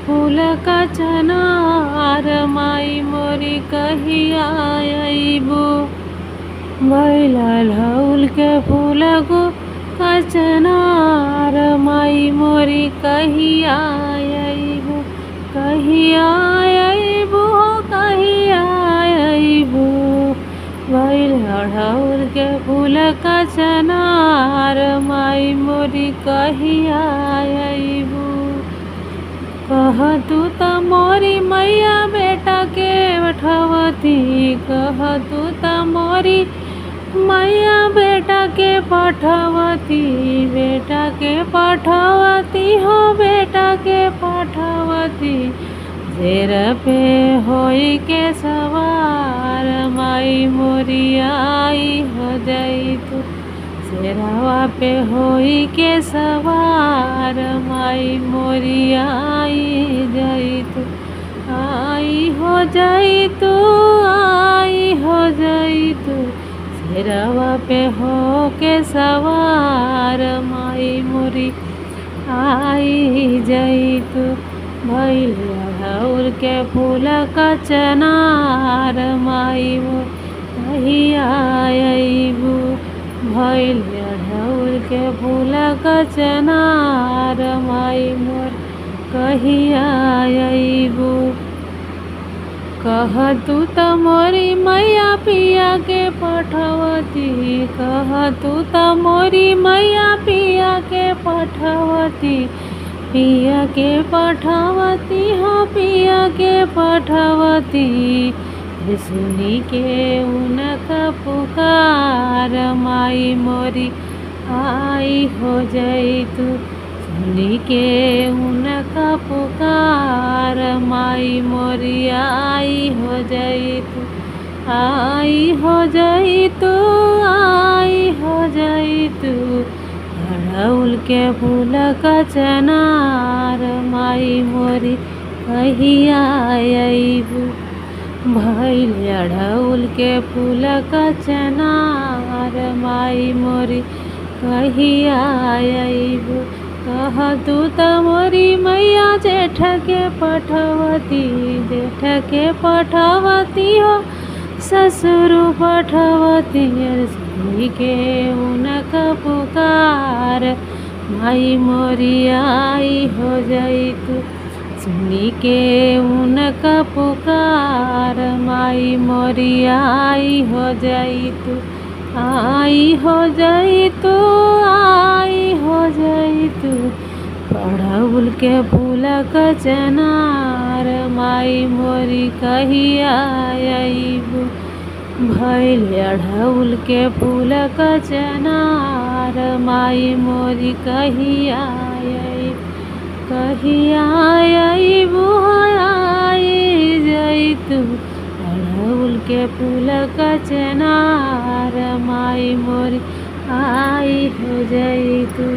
फूल का चनार माई मोरी कहिया अइबू। भइल अड़हुल के फूल का चनार माई मोरी कहिया अइबू। कहिया अइबू कहिया अइबू। भइल अड़हुल के फूल का चनार माई मोरी कहिया अइबू। कह तू त मोरी मैया बेटा के पठवती। कह तू त मोरी मैया बेटा के पठवती। बेटा के पठवती हो बेटा के पठवती। शेर पे होई के सवार माई मोरी आई हो जाई तू। शेरवा पे होई के सवार माई मोरी आई जाई तू। आई हो जाई तू आई हो जाई तू। शेरवा पे हो के सवार माई मोरी आई जाई तू। भइल अड़हुल के फूल का चनार माई मोर कहिया अइबू। भइल अड़हुल के फूल का चनार माई मोर कहिया अइबू। कह तू त मोरी मैया पिया के पठवती। कह तू त मोरी मैया पिया के पठवती। पिया के पठवती हो पिया के पठवती। सुनी के उनका पुकार माई मोरी आई हो जाई तू। सुनी के उनका पुकार माई मोरी आई हो जाई तू। आई हो जाई तू आई हो जाई तू। अड़हुल के फूल का चनार माई मोरी कहिया अइबू। भइल अड़हुल के फूल का चनार माई मोरी कहिया अइबू। कह तू त मोरी मैया जेठ के पठवती। जेठ के पठवती हो ससुर पठवती। सुनी के उनका पुकार माई मोरी आई हो जाई तू। सुनी के उनका पुकार माई मोरी आई हो जाई तू। आई हो जाई तू आई हो जाई तू। अड़हुल के फूल का चनार माई मोरी कहिया अइबू। भइल अड़हुल के फूल का चनार माई मोरी कहिया अइबू। कहिया अइबू आई जाई तू। अड़हुल के फूल का चनार माई मोरी आई हो जाई तू।